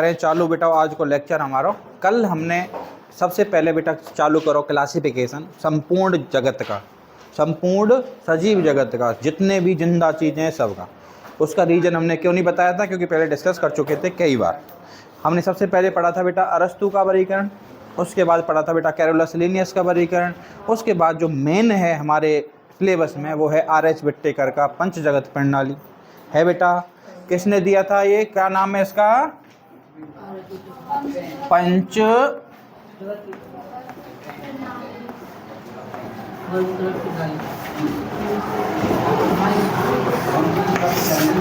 करें चालू बेटा आज को लेक्चर हमारा। कल हमने सबसे पहले बेटा चालू करो क्लासिफिकेशन संपूर्ण जगत का, संपूर्ण सजीव जगत का, जितने भी जिंदा चीज़ें हैं सबका। उसका रीज़न हमने क्यों नहीं बताया था, क्योंकि पहले डिस्कस कर चुके थे कई बार। हमने सबसे पहले पढ़ा था बेटा अरस्तु का वर्गीकरण, उसके बाद पढ़ा था बेटा कैरोलस लिनियस का वर्गीकरण, उसके बाद जो मेन है हमारे सिलेबस में वो है R.H. विट्टेकर का पंच जगत प्रणाली है बेटा। किसने दिया था ये, क्या नाम है इसका, पंच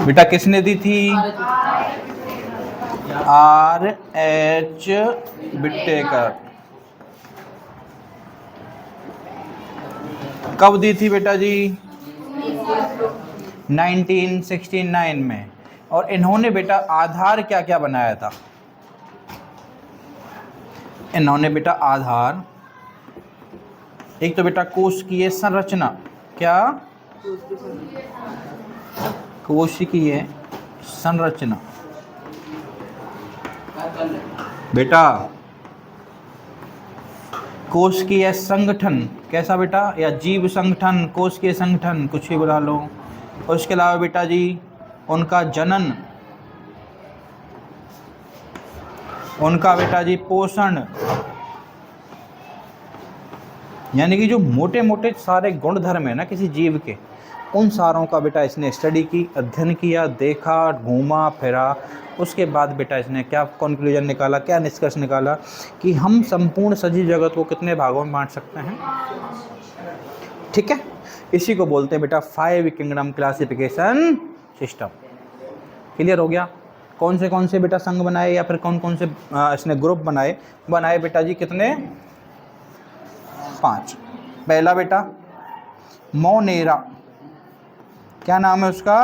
बेटा किसने दी थी, R.H. विट्टेकर। कब दी थी बेटा जी, 1969 में। और इन्होंने बेटा आधार क्या क्या बनाया था, इन्होंने बेटा आधार, एक तो बेटा कोशिकीय संरचना, क्या कोशिकीय संरचना बेटा, कोशिकीय संगठन, कैसा बेटा, या जीव संगठन, कोशिकीय संगठन, कुछ भी बुला लो। और उसके अलावा बेटा जी उनका जनन, उनका बेटा जी पोषण, यानी कि जो मोटे मोटे सारे गुण धर्म है ना किसी जीव के, उन सारों का बेटा इसने स्टडी की, अध्ययन किया, देखा, घूमा फिरा। उसके बाद बेटा इसने क्या कंक्लूजन निकाला, क्या निष्कर्ष निकाला कि हम संपूर्ण सजीव जगत को कितने भागों में बांट सकते हैं। ठीक है, इसी को बोलते हैं बेटा 5 किंगडम क्लासिफिकेशन सिस्टम। क्लियर हो गया। कौन से बेटा संघ बनाए या फिर कौन से इसने ग्रुप बनाए बेटा जी, कितने, 5। पहला बेटा मोनेरा, क्या नाम है उसका,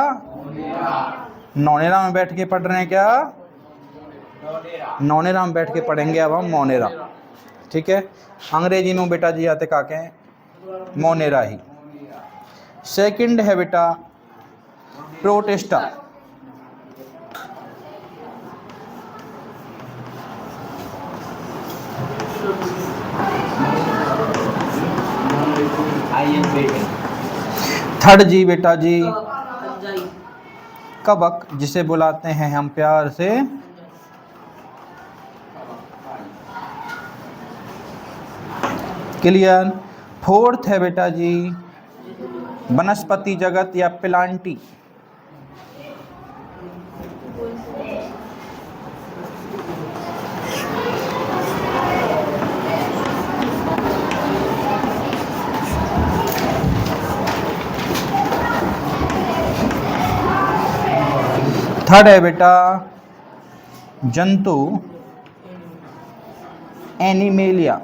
नौनेरा में बैठ के पढ़ रहे हैं क्या, नौनेरा में बैठ के पढ़ेंगे अब हम मोनेरा। ठीक है, अंग्रेजी में बेटा जी आते का के मोनेरा ही। सेकंड है बेटा प्रोटेस्टा, थर्ड जी बेटा जी कबक, जिसे बुलाते हैं हम प्यार से क्लियर। फोर्थ है बेटा जी वनस्पति जगत या प्लांटी, थर्ड है बेटा जंतु एनिमेलिया,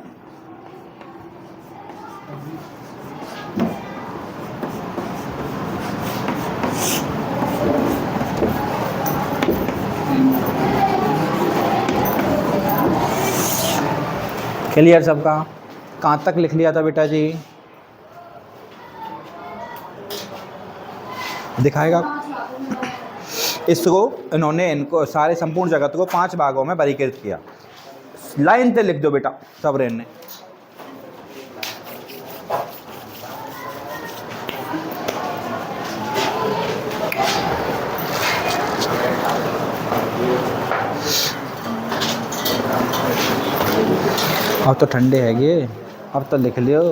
क्लियर सबका। कहाँ तक लिख लिया था बेटा जी, दिखाएगा। इसको इनको सारे संपूर्ण जगत को 5 भागों में वर्गीकृत किया। लाइन से लिख दो बेटा सबरेन ने। अब तो ठंडे हैगे, अब तो लिख लियो।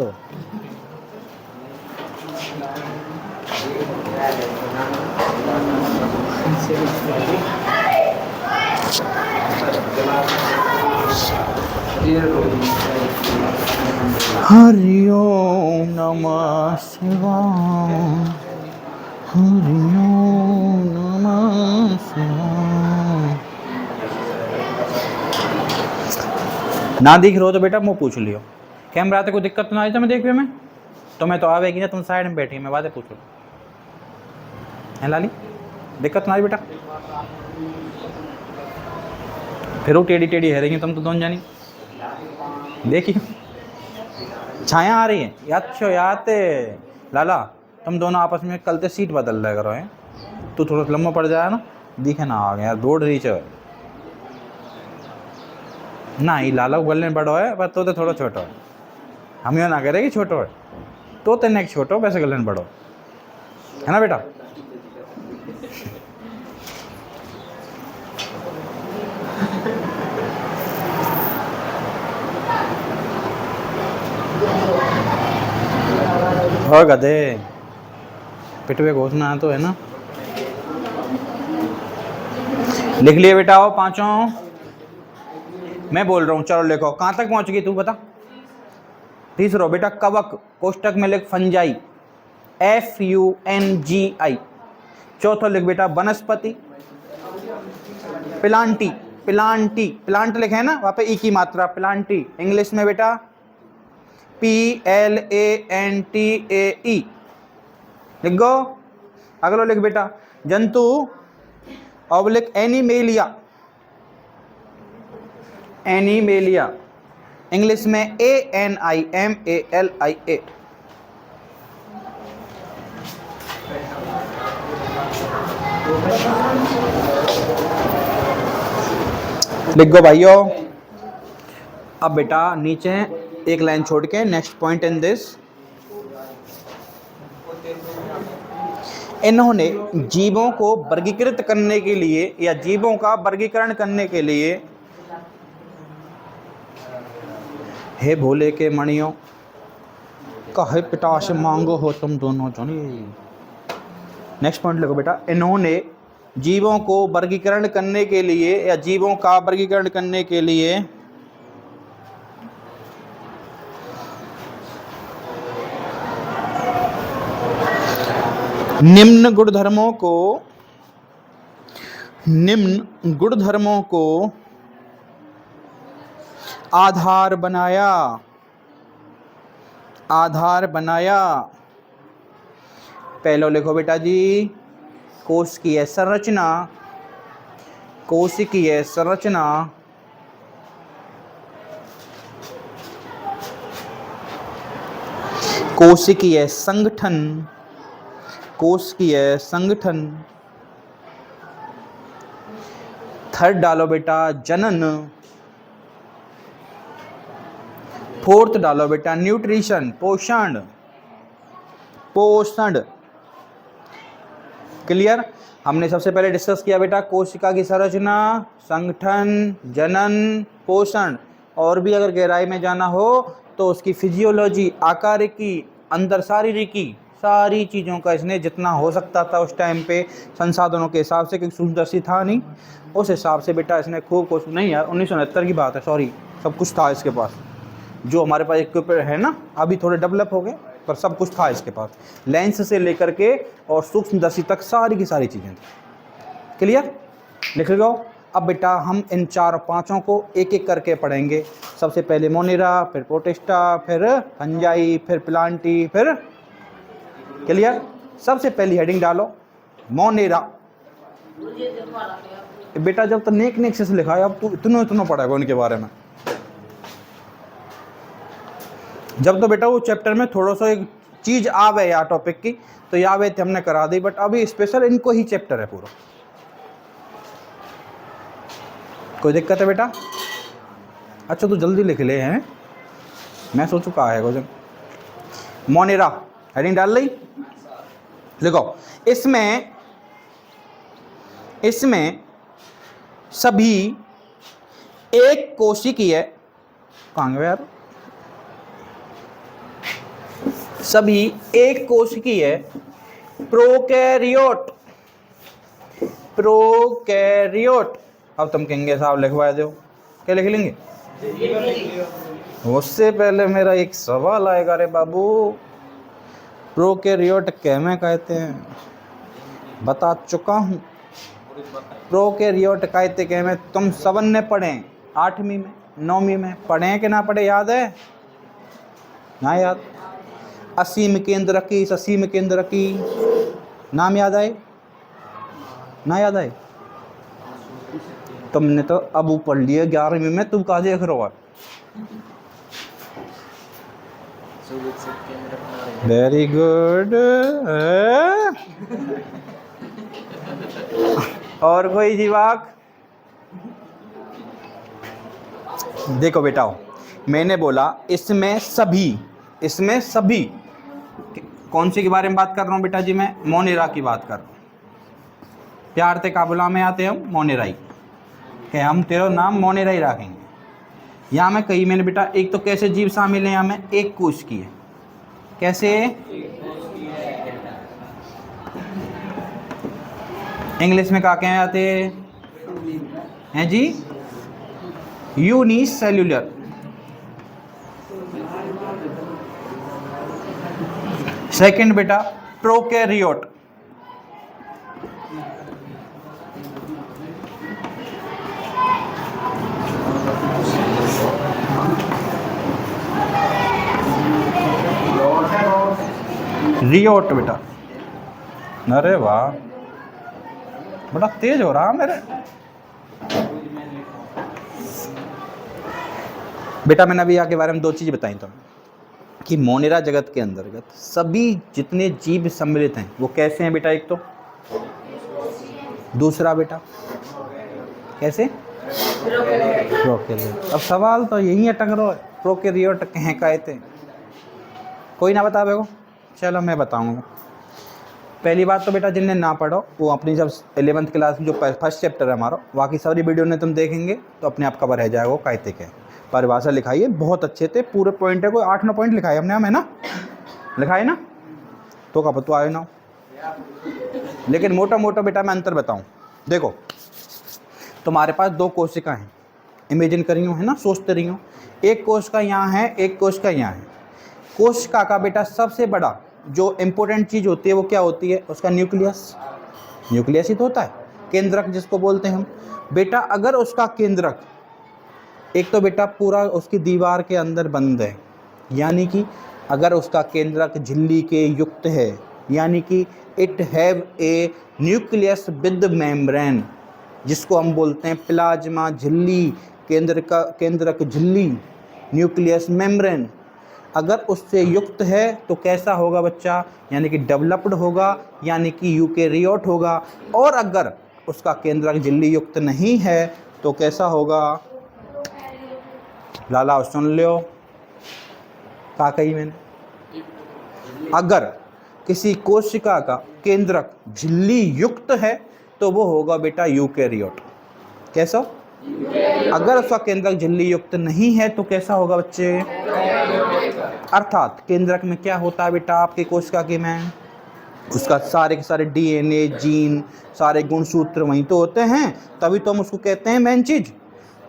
हरि ओम नमः शिवाय, हरि ओम नमः शिवाय। ना दिख रहा हो तो बेटा मुँह पूछ लियो, कैमरा आते कोई दिक्कत ना आई तो मैं देख में, तो मैं तो आवेगी ना, तुम साइड में बैठी, मैं बातें पूछो है लाली, दिक्कत ना आई बेटा। फिर वो टेढ़ी टेढ़ी है रही तुम तो दोनों जानी, देखिए छाया आ रही है याद लाला, तुम दोनों आपस में कल से सीट बदल रहे करो हैं, तू थोड़ा लंबा पड़ जाए ना, दिखे ना आ गया, दौड़ रही च ना ही लाला गले बड़ो है पर तो थोड़ा छोटो है। हम यो ना करे कि छोटो है, तो तेने छोटो वैसे गले बड़ो है ना बेटा। और गधे पिटवे घोषणा तो है ना। लिख लिए बेटा वो पांचों, मैं बोल रहा हूँ चलो लिखो। कहाँ तक पहुँच गई तू बता। तीसरा बेटा कवक, कोष्टक में लिख फंजाई, FUNGI। चौथा लिख बेटा वनस्पति, प्लांटी, प्लांटी, प्लांट लिखे है ना वहाँ पे ई की मात्रा, प्लांटी। इंग्लिश में बेटा PLANTAE लिख गो। अगलो लिख बेटा जंतु, ऑब्लिक एनिमेलिया, एनिमेलिया। इंग्लिश में ANIMALIA। लिख गो भाइयों। अब बेटा नीचे एक लाइन छोड़ के नेक्स्ट पॉइंट इन दिस, इन्होंने जीवों को वर्गीकृत करने के लिए या जीवों का वर्गीकरण करने के लिए, हे भोले के मणियों काहे पिता से मांगो हो तुम दोनों जने। नेक्स्ट पॉइंट लिखो बेटा, इन्होंने जीवों को वर्गीकरण करने के लिए या जीवों का वर्गीकरण करने के लिए निम्न गुणधर्मों को आधार बनाया। पहले लिखो बेटा जी कोशिकीय संरचना, कोशिकीय संरचना, कोशिकीय संगठन, कोशिकीय संगठन। थर्ड डालो बेटा जनन, फोर्थ डालो बेटा न्यूट्रिशन, पोषण, पोषण। क्लियर। हमने सबसे पहले डिस्कस किया बेटा कोशिका की संरचना, संगठन, जनन, पोषण। और भी अगर गहराई में जाना हो तो उसकी फिजियोलॉजी, आकारिकी, अंदर शारीरिकी, सारी चीज़ों का इसने जितना हो सकता था उस टाइम पे संसाधनों के हिसाब से, क्योंकि सूक्ष्मदर्शी था नहीं, उस हिसाब से बेटा इसने खूब कुछ नहीं यार 1969 की बात है, सॉरी, सब कुछ था इसके पास। जो हमारे पास इक्विपमेंट है ना अभी थोड़े डेवलप हो गए, पर सब कुछ था इसके पास, लेंस से लेकर के और सूक्ष्मदर्शी तक सारी की सारी चीज़ें थी। क्लियर। लिख लो। अब बेटा हम इन चार पांचों को एक एक करके पढ़ेंगे। सबसे पहले मोनेरा, फिर प्रोटिस्टा, फिर फंजाई, फिर प्लांटी, फिर। क्लियर। सबसे पहली हेडिंग डालो मोनेरा। बेटा जब तो नेक से लिखा है, अब तू इतना पढ़ेगा उनके बारे में। जब तो बेटा वो चैप्टर में थोड़ा सा एक चीज आवे या टॉपिक की तो या वे हमने करा दी, बट अभी स्पेशल इनको ही चैप्टर है पूरा। कोई दिक्कत है बेटा? अच्छा तो जल्दी लिख ले हैं, मैं सोचू कहा है कुछ। मोनेरा हेडिंग डाल ली, लिखो। इसमें सभी एक कोशिकीय, कहाँ गए यार, सभी एक कोशिकीय प्रोकैरियोट। अब तुम कहेंगे साहब लिखवा दो, क्या लिख लेंगे? उससे पहले मेरा एक सवाल आएगा रे बाबू, प्रोकैरियोट कैमे कहते हैं? बता चुका हूँ। प्रोकैरियोट कहते कैमे तुम सबन ने पढ़े, 8वीं में 9वीं में पढ़े कि ना पढ़े, याद है ना? याद। असीम केंद्र की, ससीम केंद्र की नाम याद आए ना? याद आए? तुमने तो अब पढ़ लिया 11वीं में, तुम कहा देख रहे हो? Very good. और कोई जीवाक? देखो बेटा, मैंने बोला इसमें सभी कौन सी के बारे में बात कर रहा हूँ बेटा जी? मैं मोनेरा की बात कर रहा हूँ। प्यार ते काबुला में आते हम मोनेराई कि हम तेरा नाम मोनेराई रखेंगे। यहाँ में कही मैंने बेटा, एक तो कैसे जीव शामिल है यहाँ में, एक कोश की है। कैसे? इंग्लिश में क्या कहे जाते हैं जी? यूनिसेल्यूलर। सेकंड बेटा प्रोकैरियोट। रियोट बेटा। अरे वाह, बड़ा तेज हो रहा मेरे बेटा। मैंने अभी आगे बारे में दो चीज़ बताई तुम्हें कि मोनेरा जगत के अंतर्गत सभी जितने जीव सम्मिलित हैं वो कैसे हैं बेटा? एक तो, दूसरा बेटा कैसे? प्रोकैरियोट। अब सवाल तो यही अटक रहा है, प्रोकैरियोट कहें कहते हैं, कोई ना बता बेगो। चलो मैं बताऊंगा। पहली बात तो बेटा जिनने ना पढ़ो वो अपनी जब 11th क्लास में जो फर्स्ट चैप्टर है हमारा, बाकी सारी वीडियो ने तुम देखेंगे तो अपने आप कवर रह जाएगा वो कहते क्या। परिभाषा लिखाई है, बहुत अच्छे थे, पूरे पॉइंट है, कोई 8-9 पॉइंट लिखाए हमने, हम है ना, लिखाए ना, तो का पता आए ना। लेकिन मोटा मोटा बेटा मैं अंतर बताऊं। देखो तुम्हारे पास दो कोशिका हैं, इमेजिन करी हो है ना, सोचते रही हो। एक कोशिका यहाँ है, एक कोशिका यहाँ है। कोशिका का बेटा सबसे बड़ा जो इम्पोर्टेंट चीज़ होती है वो क्या होती है? उसका न्यूक्लियस। न्यूक्लियस ही तो होता है, केंद्रक जिसको बोलते हैं हम। बेटा अगर उसका केंद्रक एक तो बेटा पूरा उसकी दीवार के अंदर बंद है, यानी कि अगर उसका केंद्रक झिल्ली के युक्त है, यानी कि it have a nucleus with membrane, जिसको हम बोलते हैं प्लाज्मा झिल्ली, केंद्रक झिल्ली, न्यूक्लियस मेम्ब्रेन, अगर उससे युक्त है तो कैसा होगा बच्चा? यानी कि डेवलप्ड होगा, यानी कि यूकेरियोट होगा। और अगर उसका केंद्रक झिल्ली युक्त नहीं है तो कैसा होगा? लाला सुन लो, क्या कही मैंने? अगर किसी कोशिका का केंद्रक झिल्ली युक्त है तो वो होगा बेटा यूकेरियोट। कैसा? अगर उसका केंद्रक झिल्ली युक्त नहीं है तो कैसा होगा बच्चे? अर्थात केंद्रक में क्या होता है बेटा आपके कोशिका के में? उसका सारे के सारे डीएनए, जीन, सारे गुणसूत्र वहीं तो होते हैं, तभी तो हम उसको कहते हैं मेन चीज।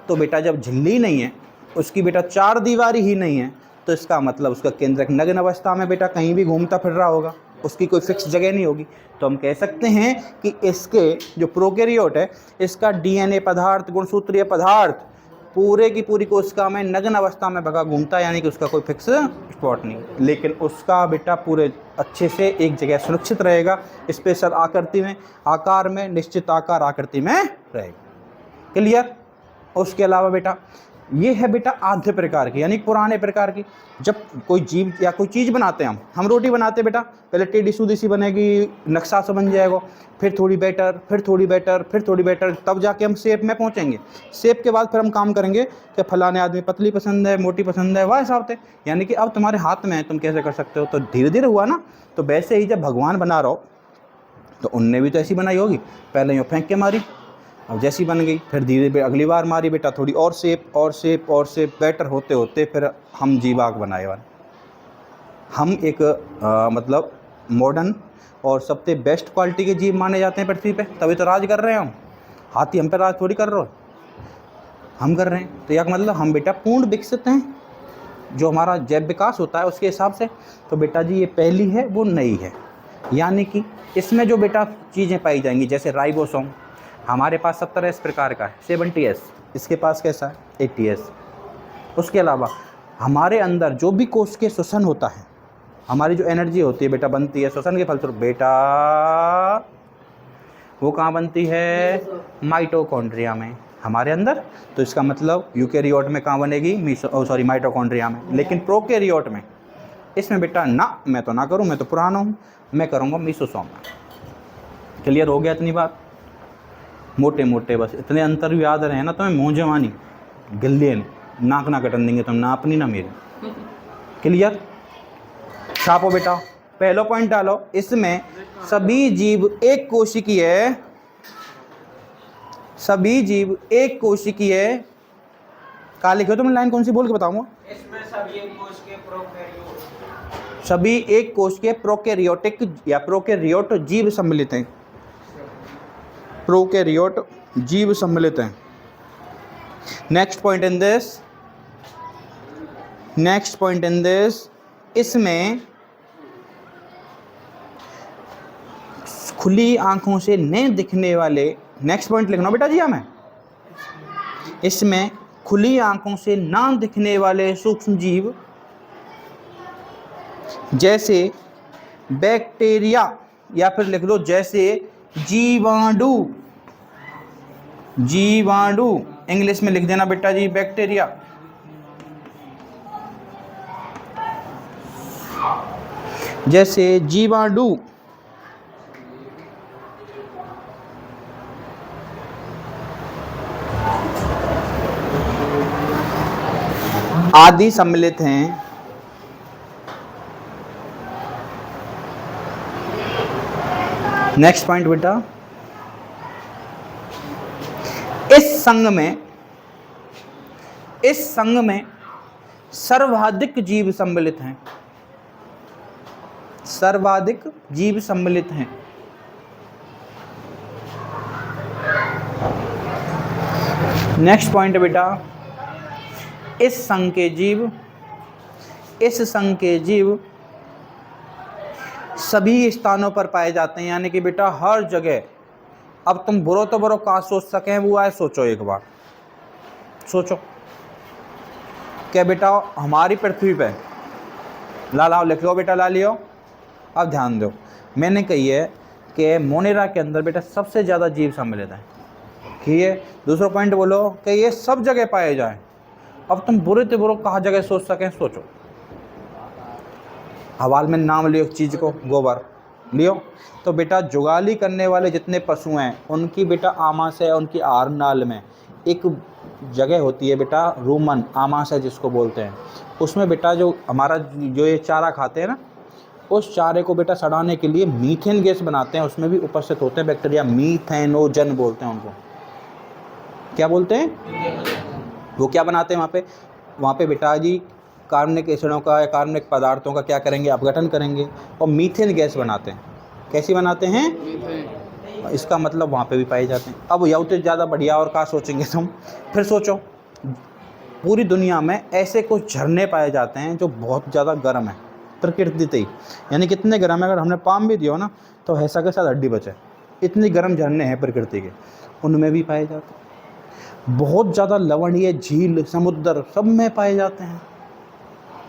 तो बेटा जब झिल्ली नहीं है, उसकी बेटा चार दीवारी ही नहीं है, तो इसका मतलब उसका केंद्रक नग्न अवस्था में बेटा कहीं भी घूमता फिर रहा होगा, उसकी कोई फिक्स जगह नहीं होगी। तो हम कह सकते हैं कि इसके जो प्रोकैरियोट है, इसका डीएनए पदार्थ, गुणसूत्रीय पदार्थ पूरे की पूरी कोशिका में नग्न अवस्था में भगा घूमता है, यानी कि उसका कोई फिक्स स्पॉट नहीं। लेकिन उसका बेटा पूरे अच्छे से एक जगह सुरक्षित रहेगा, स्पेशल आकृति में, आकार में, निश्चित आकार आकृति में रहेगा। क्लियर? उसके अलावा बेटा ये है बेटा आद्य प्रकार की, यानी पुराने प्रकार की। जब कोई जीव या कोई चीज़ बनाते हैं हम रोटी बनाते बेटा, पहले टेढ़ी सूधी सी बनेगी, नक्शा सा बन जाएगा, फिर थोड़ी बेटर, फिर थोड़ी बेटर, फिर थोड़ी बेटर, तब जाके हम शेप में पहुंचेंगे। शेप के बाद फिर हम काम करेंगे कि फलाने आदमी पतली पसंद है, मोटी पसंद है, वह हिसाब से। यानी कि अब तुम्हारे हाथ में है, तुम कैसे कर सकते हो। तो धीरे धीरे हुआ ना। तो वैसे ही जब भगवान बना रहा हो तो उनने भी तो ऐसी बनाई होगी, पहले यूँ फेंक के मारी, अब जैसी बन गई, फिर धीरे धीरे अगली बार मारी बेटा, थोड़ी और शेप और शेप और शेप, बेटर होते होते फिर हम जीवाग बनाए वन। हम एक मतलब मॉडर्न और सबसे बेस्ट क्वालिटी के जीव माने जाते हैं पृथ्वी पे, तभी तो राज कर रहे हैं हम। हाथी हम पे राज थोड़ी कर रहे हो, हम कर रहे हैं। तो यह मतलब हम बेटा पूर्ण विकसित हैं, जो हमारा जैव विकास होता है उसके हिसाब से। तो बेटा जी ये पहली है, वो नई है, यानी कि इसमें जो बेटा चीज़ें पाई जाएंगी, जैसे राइबोसोम हमारे पास 70S प्रकार का है, 70S, इसके पास कैसा है 80S। उसके अलावा हमारे अंदर जो भी कोशिकीय श्वसन होता है, हमारी जो एनर्जी होती है बेटा बनती है श्वसन के फलस्वरूप बेटा, वो कहाँ बनती है? माइटोकॉन्ड्रिया में हमारे अंदर। तो इसका मतलब यूकेरियोट में कहाँ बनेगी? माइटोकॉन्ड्रिया में। लेकिन प्रोकैरियोट में इसमें बेटा ना, मैं तो ना करूँ, मैं तो पुराना हूँ, मैं करूँगा मीसोसोम में। क्लियर हो गया इतनी बात? मोटे मोटे बस इतने अंतर भी याद रहे ना तुम्हें, मुँह जवानी गिल्ली नहीं। नाक ना कटन देंगे तुम, ना अपनी ना मेरी। क्लियर? छापो बेटा, पहला पॉइंट डालो, इसमें सभी जीव एक कोशिकीय है, सभी जीव एक कोशिकीय है। कहाँ लिखे हो तुम लाइन, कौन सी बोल के बताऊंगा? इसमें सभी एक कोश के प्रोकैरियोट, सभी एक कोश के प्रोकैरियोटिक या प्रोकैरियोट जीव सम्मिलित हैं, प्रोकैरियोट जीव सम्मिलित हैं। Next point in this, next point in this, इसमें खुली आंखों से नहीं दिखने वाले, नेक्स्ट पॉइंट लिखना बेटा जी हमें, इसमें खुली आंखों से ना दिखने वाले सूक्ष्म जीव जैसे बैक्टीरिया, या फिर लिख लो जैसे जीवाणु, जीवाणु इंग्लिश में लिख देना बेटा जी बैक्टीरिया, जैसे जीवाणु आदि सम्मिलित हैं। नेक्स्ट पॉइंट बेटा, इस संघ में सर्वाधिक जीव सम्मिलित हैं, सर्वाधिक जीव सम्मिलित हैं। नेक्स्ट पॉइंट बेटा, इस संघ के जीव सभी स्थानों पर पाए जाते हैं, यानी कि बेटा हर जगह। अब तुम बुरो तो बुरो कहाँ सोच सकें वो आए, सोचो एक बार, सोचो क्या बेटा हमारी पृथ्वी पे, ला लाओ लिख लो बेटा, ला लियो। अब ध्यान दो, मैंने कही है कि मोनेरा के अंदर बेटा सबसे ज़्यादा जीव सम्मिलित हैं, ठीक है। दूसरा पॉइंट बोलो कि ये सब जगह पाए जाएं। अब तुम बुरे तो बुरे कहाँ जगह सोच सकें, सोचो। हवाल में नाम लियो चीज़ को, गोबर लियो। तो बेटा जुगाली करने वाले जितने पशु हैं उनकी बेटा आमाशय, उनकी आहार नाल में एक जगह होती है बेटा रूमन आमाशय जिसको बोलते हैं, उसमें बेटा जो हमारा जो ये चारा खाते हैं ना, उस चारे को बेटा सड़ाने के लिए मीथेन गैस बनाते हैं, उसमें भी उपस्थित होते हैं बैक्टीरिया, मीथेनोजन बोलते हैं उनको। क्या बोलते हैं? वो क्या बनाते हैं वहाँ पे बेटा जी कार्बनिक एसिडों का या कार्बनिक पदार्थों का क्या करेंगे, अपघटन करेंगे और मीथेन गैस बनाते हैं। कैसी बनाते हैं? इसका मतलब वहाँ पे भी पाए जाते हैं। अब यह तो ज़्यादा बढ़िया और क्या सोचेंगे तुम, फिर सोचो पूरी दुनिया में ऐसे कुछ झरने पाए जाते हैं जो बहुत ज़्यादा गर्म है प्रकृति से ही, यानी कितने गर्म है, अगर हमने पाम भी दिया हो ना तो ऐसा के साथ हड्डी बचे, इतनी गर्म झरने हैं प्रकृति के, उनमें भी पाए जाते हैं। बहुत ज़्यादा लवणीय झील समुद्र सब में पाए जाते हैं,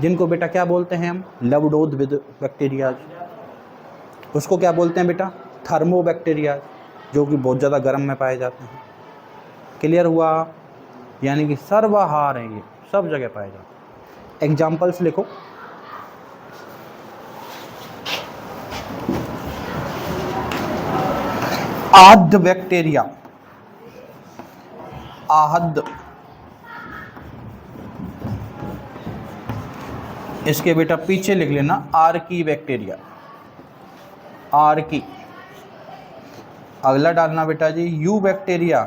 जिनको बेटा क्या बोलते हैं हम, लवणोद्भिद बैक्टीरिया। उसको क्या बोलते हैं बेटा, थर्मोबैक्टीरिया, जो कि बहुत ज़्यादा गर्म में पाए जाते हैं। क्लियर हुआ? यानी कि सर्वाहार है, ये सब जगह पाए जाते हैं। एग्जाम्पल्स लिखो। आहद बैक्टीरिया, आहद, इसके बेटा पीछे लिख लेना आर्की बैक्टीरिया, आर्की। अगला डालना बेटा जी यू बैक्टीरिया,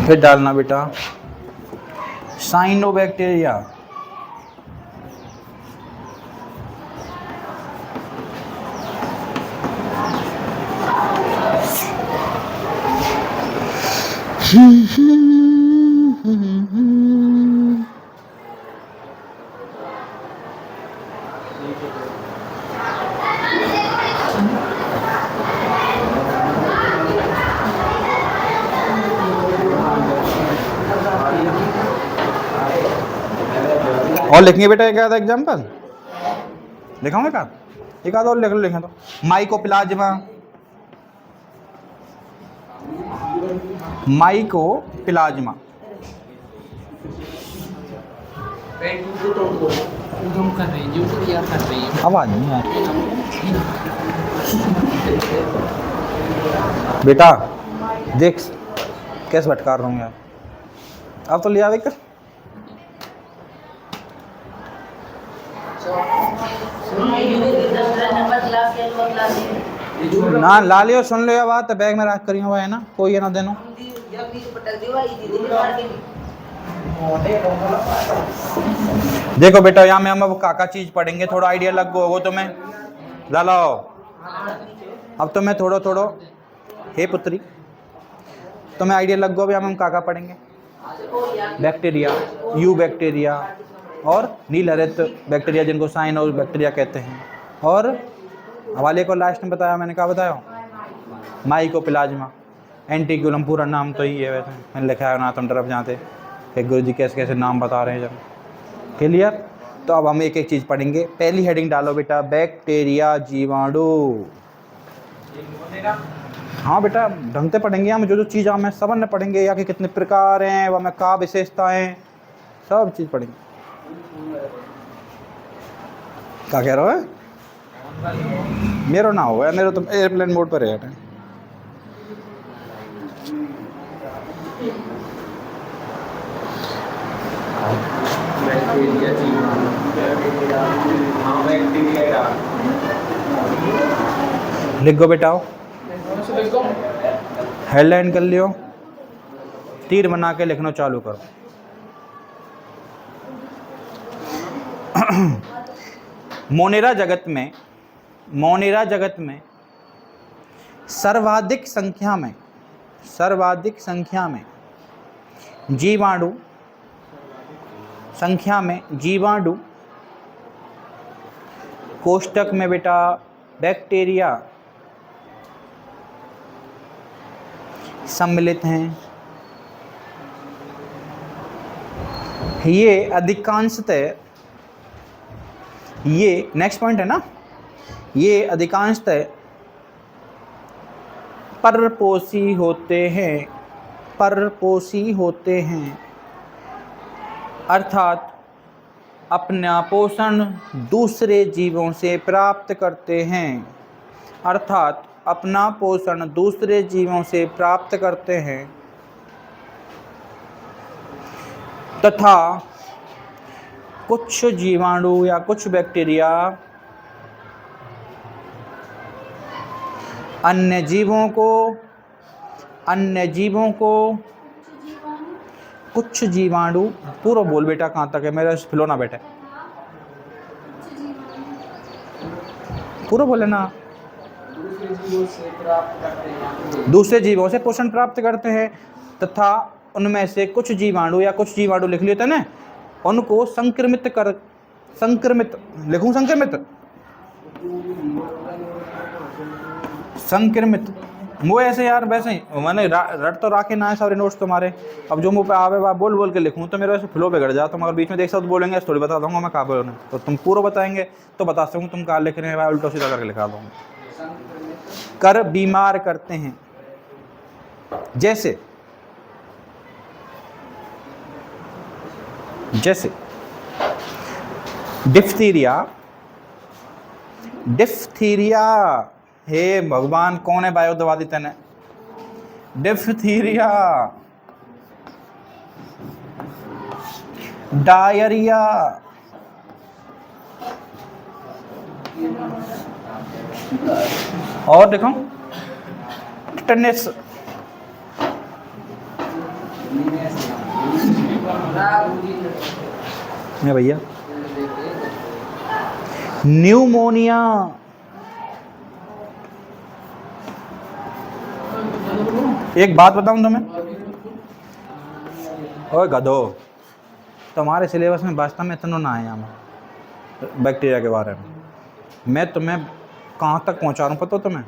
फिर डालना बेटा साइनो बैक्टीरिया, और लिखेंगे बेटा एक आधा एग्जाम्पल लिखाऊंगा, एक आधा और लिख लो, लिखें तो माइकोप्लाज्मा, माइकोप्लाज्मा, आवाज नहीं आ रही। बेटा देख कैसे भटका रहा हूँ यार, अब तो ले आवे कर। ना ला लियो, सुन लो ये बात, बैग में रख करियो है ना, कोई ये ना देनो। देखो बेटा यहाँ में हम अब काका चीज पढ़ेंगे, थोड़ा आइडिया लग गो तुम्हें। ला लो अब तो मैं थोड़ो थोड़ो, हे पुत्री तुम्हें आइडिया लग गो, अभी हम काका पढ़ेंगे। बैक्टीरिया, यू बैक्टीरिया और नील हरित बैक्टीरिया जिनको साइनोज बैक्टीरिया कहते हैं। और हवाले को लास्ट में बताया मैंने, क्या बताया, माइकोप्लाज्मा एंटिक्यूलम, पूरा नाम तो ही है वैसे, मैंने लिखा है ना, तुम तरफ जाते कि गुरु जी कैसे कैसे नाम बता रहे हैं जब। क्लियर? तो अब हम एक एक चीज़ पढ़ेंगे। पहली हेडिंग डालो बेटा, बैक्टीरिया जीवाणु। हाँ बेटा ढंग से पढ़ेंगे हम, जो जो चीज़ हमें सब ने पढ़ेंगे, या कि कितने प्रकार हैं, वह में का विशेषताएँ, सब चीज़ पढ़ेंगे। क्या कह रहा है? मेरा ना हो, मेरा तो एयरप्लेन मोड पर है। लिख गो बेटा, हेडलाइन कर लियो, तीर बना के लिखना चालू करो। मोनेरा जगत में सर्वाधिक संख्या में जीवाणु कोष्टक में बेटा बैक्टीरिया सम्मिलित हैं। ये अधिकांशतः, ये नेक्स्ट पॉइंट है ना, ये अधिकांशतः परपोषी होते हैं, अर्थात अपना पोषण दूसरे जीवों से प्राप्त करते हैं, तथा कुछ जीवाणु या कुछ बैक्टीरिया अन्य जीवों को कुछ जीवाणु, पूरा बोल बेटा कहाँ तक है, मेरा फ्लो ना बैठे, पूरा बोले ना। दूसरे जीवों से पोषण प्राप्त करते हैं, तथा उनमें से कुछ जीवाणु लिख लेते ना, उनको संक्रमित वो ऐसे यार, वैसे ही मैंने रट तो राखे ना है सारे नोट्स तुम्हारे। अब जो मुँह पे आवे वह बोल के लिखूँ तो मेरा वैसे फ्लो बिगड़ जाता, मगर बीच में देख सकते बोलेंगे थोड़ी बता दूंगा मैं कहाँ बोलूँ, तो तुम पूरा बताएंगे तो बता सकूँ तुम कहाँ लिख रहे हैं, वह उल्टा सीधा करके लिखा दूँगा। कर बीमार करते हैं, जैसे डिफ्थीरिया, हे भगवान कौन है बायो दवा दी तेने, डिफ्थीरिया, डायरिया, और देखो टेटनस, मैं भैया न्यूमोनिया, एक बात बताऊं तुम्हें, ओए गधो, तुम्हारे सिलेबस में वास्तव में इतना ना आया बैक्टीरिया के बारे में। मैं तुम्हें कहाँ तक पहुँचा रहा हूँ पता तुम्हें,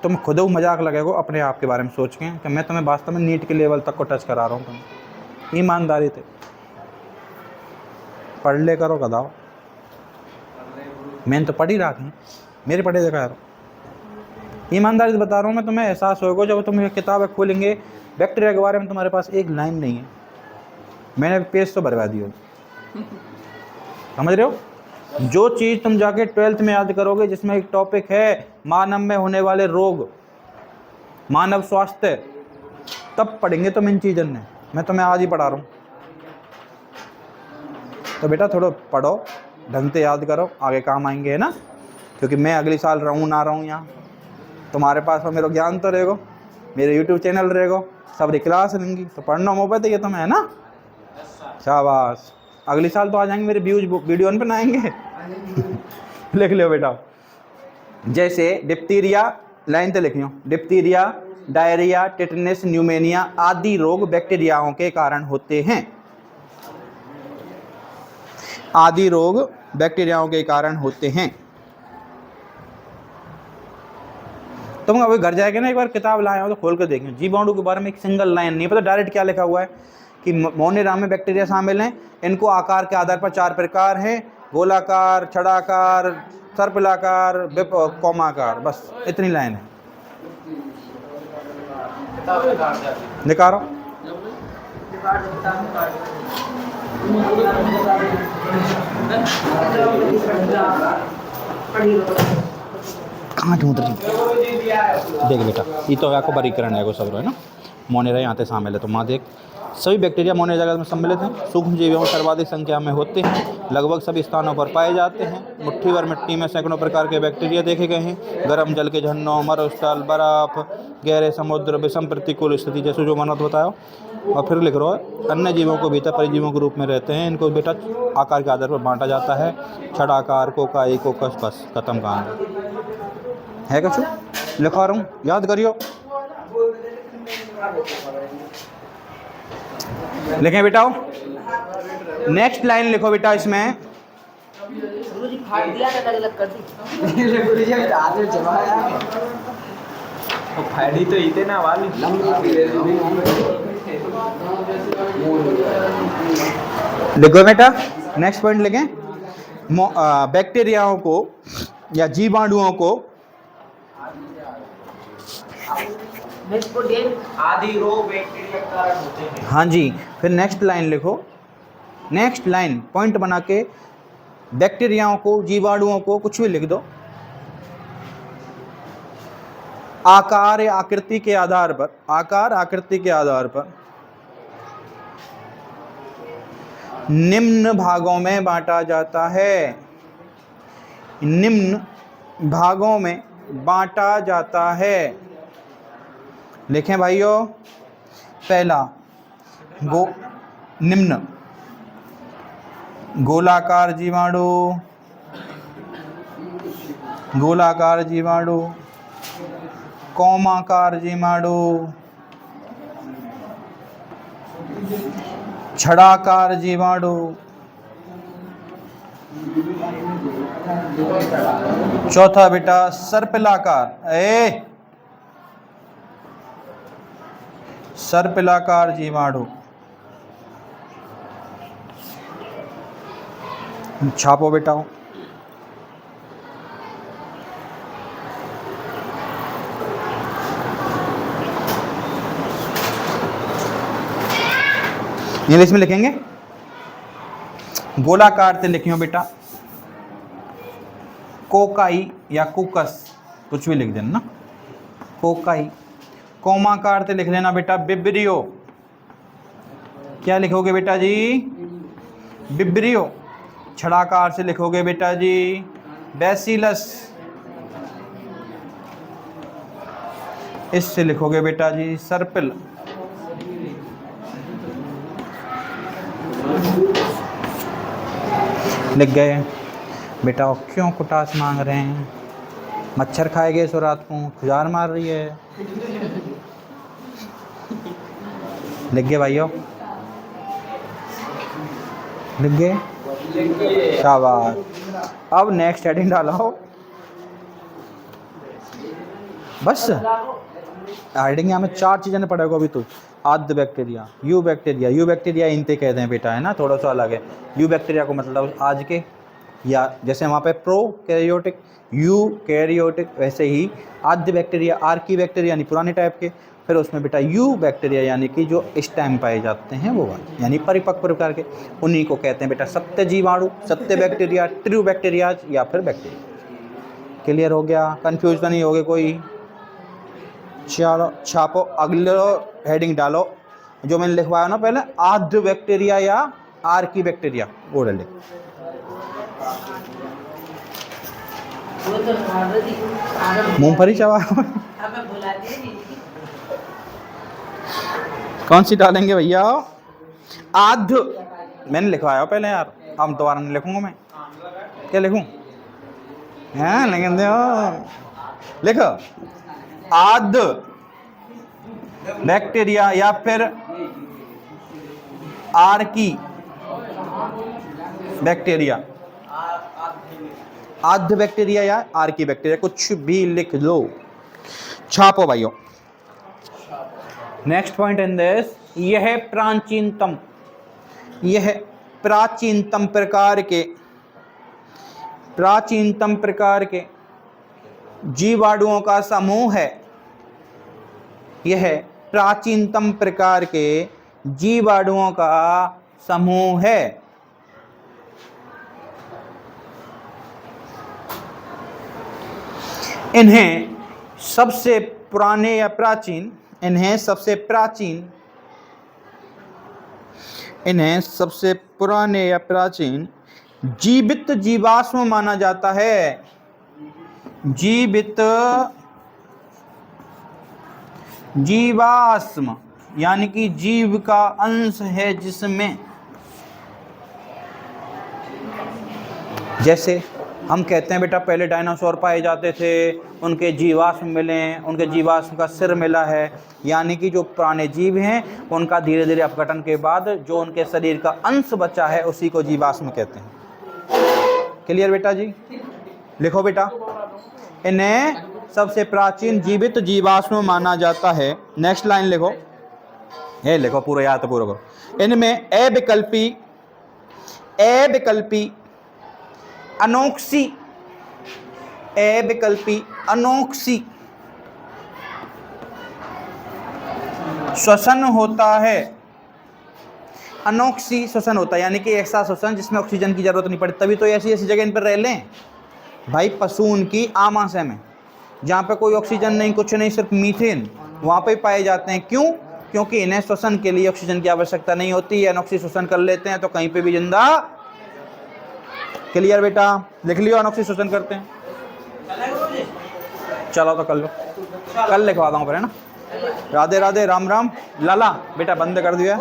तुम खुद ही मजाक लगेगो अपने आप के बारे में सोच के कि मैं तुम्हें वास्तव में नीट के लेवल तक को टच करा रहा हूँ। तुम्हें ईमानदारी से पढ़ ले करो गधाओ, मैंने तो पढ़ ही रहा था, मेरे पढ़े देखा यार, ईमानदारी से बता रहा हूँ मैं तुम्हें, एहसास होगा जब तुम ये किताबें खोलेंगे। बैक्टीरिया के बारे में तुम्हारे पास एक लाइन नहीं है, मैंने पेज तो बर्बाद दिया, समझ रहे हो। जो चीज़ तुम जाके 12th में याद करोगे जिसमें एक टॉपिक है मानव में होने वाले रोग, मानव स्वास्थ्य, तब पढ़ेंगे तुम इन चीज़ों ने, मैं तुम्हें आज ही पढ़ा रहा हूँ। तो बेटा थोड़ा पढ़ो, ढंग से याद करो, आगे काम आएंगे, है ना। क्योंकि मैं अगले साल रहूँ ना रहूँ यहाँ, तुम्हारे पास में मेरा ज्ञान तो रहेगा, मेरे यूट्यूब चैनल रहेगा, सब क्लास लेंगी, तो पढ़ना मोबाइल तो ये तुम्हें, है ना। शाबाश, अगले साल तो आ जाएंगे मेरे व्यूज वीडियो पे ना आएंगे। लिख लो बेटा, जैसे डिप्थीरिया, लाइन तो लिखियो, डिप्थीरिया, डायरिया, टेटनस, न्यूमेनिया आदि रोग बैक्टीरियाओं के कारण होते हैं। आदि रोग बैक्टीरियाओं के कारण होते हैं। तुम अभी घर जाएंगे ना, एक बार किताब लाए हो तो खोल कर देखियो, जीवाणु के बारे में एक सिंगल लाइन नहीं पता, डायरेक्ट क्या लिखा हुआ है कि मोनेरा में बैक्टीरिया शामिल हैं, इनको आकार के आधार पर 4 प्रकार हैं, गोलाकार, छड़ाकार, सर्पिलाकार, कौमाकार, बस इतनी लाइन है। निकालो, कहाँ ढूंढ रही देख बेटा, ये तो आपको वर्गीकरण है सब है ना, मोनेरा यहाँ पे शामिल है। तो माँ देख, सभी बैक्टीरिया मोनेरा जगत में सम्मिलित हैं, सूक्ष्म जीवों में सर्वाधिक संख्या में होते हैं, लगभग सभी स्थानों पर पाए जाते हैं। मुट्ठी भर मिट्टी में सैकड़ों प्रकार के बैक्टीरिया देखे गए हैं। गर्म जल के झरनों, मरुस्थल, बर्फ, गहरे समुद्र, विषम प्रतिकूल स्थिति जैसे जो मैंने बताया। और फिर लिख रहा है, अन्य जीवों को भीतर परिजीवों के रूप में रहते हैं, इनको बेटा आकार के आधार पर बांटा जाता है, छड़ाकार, कोकाई, कोकस, बस खत्म कहानी है। कुछ लिखा रहा हूँ, याद करियो। लिखें बेटा, नेक्स्ट लाइन लिखो बेटा, इसमें गुरुजी फाड़ दिया था, अलग कर दी। गुरुजी हाथ में जमाया तो फाड़ी तो इतने ना वाली लिखो बेटा। नेक्स्ट पॉइंट लिखें, बैक्टीरियाओं को या जीवाणुओं को आदि रोग बैक्टीरिया के कारण होते हैं। हाँ जी, फिर नेक्स्ट लाइन लिखो, नेक्स्ट लाइन पॉइंट बना के बैक्टीरियाओं को, जीवाणुओं को कुछ भी लिख दो, आकार या आकृति के आधार पर, आकार आकृति के आधार पर निम्न भागों में बांटा जाता है। निम्न भागों में बांटा जाता है। लिखें भाइयों, पहला निम्न गोलाकार जीवाणु, गोलाकार जीवाणु, कौमाकार जीवाणु, छड़ाकार जीवाणु, चौथा बेटा सर्पिलाकार, सर्पिलाकार जीवाणु। छापो बेटा। इंग्लिश में लिखेंगे, गोलाकार से लिखियो बेटा कोकाई या कुकस, कुछ भी लिख देना ना, कोकाई। कौमाकार से लिख लेना बेटा बिब्रियो। क्या लिखोगे बेटा जी? बिब्रियो। छड़ाकार से लिखोगे बेटा जी बैसिलस। इससे लिखोगे बेटा जी सर्पिल। लिख गए बेटा। क्यों कुटास मांग रहे हैं? मच्छर खाएगे सो रात को, खुजार मार रही है। लिख गए भाइयों? लिख गए? शाबाश। अब नेक्स्ट हेडिंग डालो बस। हेडिंग में 4 चीज़ें ने पढ़ेगा अभी तो। आद्य bacteria, eubacteria. Eubacteria इनते कहते हैं बेटा, है ना, थोड़ा सा अलग है। यू बैक्टीरिया को मतलब आज के, या जैसे वहाँ पे प्रो कैरियोटिक, यू कैरियोटिक, वैसे ही आद्य बैक्टीरिया आर्की बैक्टीरिया यानी पुराने टाइप के। फिर उसमें बेटा यू बैक्टीरिया यानी कि जो इस टाइम पाए जाते हैं वो वाले, यानी परिपक्व प्रकार के, उन्हीं को कहते हैं बेटा सत्य जीवाणु, सत्य बैक्टीरिया, ट्रू बैक्टीरिया या फिर बैक्टीरिया। क्लियर हो गया? कन्फ्यूज तो नहीं हो गए कोई? चलो छापो, अगले हेडिंग डालो जो मैंने लिखवाया ना पहले, आर्द्र बैक्टीरिया या आर्की बैक्टीरिया, वो डाले। वो तो फाड़ दी आगे मूंगफली चबा अब मैं बुला दी। कौन सी डालेंगे भैया? आर्द्र मैंने लिखवाया पहले यार, अब दोबारा नहीं लिखूंगा मैं। क्या लिखूं? हाँ लेकिन दो लिखो, आर्द्र बैक्टीरिया या फिर आर्की बैक्टीरिया, आर्द्र बैक्टीरिया या आर्की बैक्टीरिया, कुछ भी लिख लो, छापो भाइयों। नेक्स्ट पॉइंट इन दिस, यह प्राचीनतम प्रकार के जीवाणुओं का समूह है। यह प्राचीनतम प्रकार के जीवाणुओं का समूह है। इन्हें सबसे पुराने या प्राचीन, इन्हें सबसे पुराने या प्राचीन जीवित जीवाश्म माना जाता है। जीवित जीवाश्म यानी कि जीव का अंश है जिसमें, जैसे हम कहते हैं बेटा पहले डायनासोर पाए जाते थे, उनके जीवाश्म मिले, उनके जीवाश्म का सिर मिला है, यानी कि जो पुराने जीव हैं उनका धीरे धीरे अपघटन के बाद जो उनके शरीर का अंश बचा है उसी को जीवाश्म कहते हैं। क्लियर बेटा जी? लिखो बेटा, इन्हें सबसे प्राचीन जीवित जीवाश्म माना जाता है। नेक्स्ट लाइन लिखो, ये लिखो पूरा याद तो पूरा करो। इनमें अविकल्पी अनोक्सी श्वसन होता है। अनोक्सी श्वसन होता है यानी कि ऐसा श्वसन जिसमें ऑक्सीजन की जरूरत नहीं पड़ती, तभी तो ऐसी जगह इन पर रह लें भाई। पशु उनकी आमाशय में जहाँ पे कोई ऑक्सीजन नहीं, कुछ नहीं, सिर्फ मीथेन, वहाँ पे पाए जाते हैं। क्यों? क्योंकि इन्हें श्वसन के लिए ऑक्सीजन की आवश्यकता नहीं होती है, अनोक्सी श्वसन कर लेते हैं तो कहीं पे भी जिंदा। क्लियर बेटा? लिख लियो, अनोक्सी श्वसन करते हैं। चलो तो कर लो, कल लिखवा दूँ पर, है ना। राधे राधे, राम राम। लाला बेटा बंद कर दिया।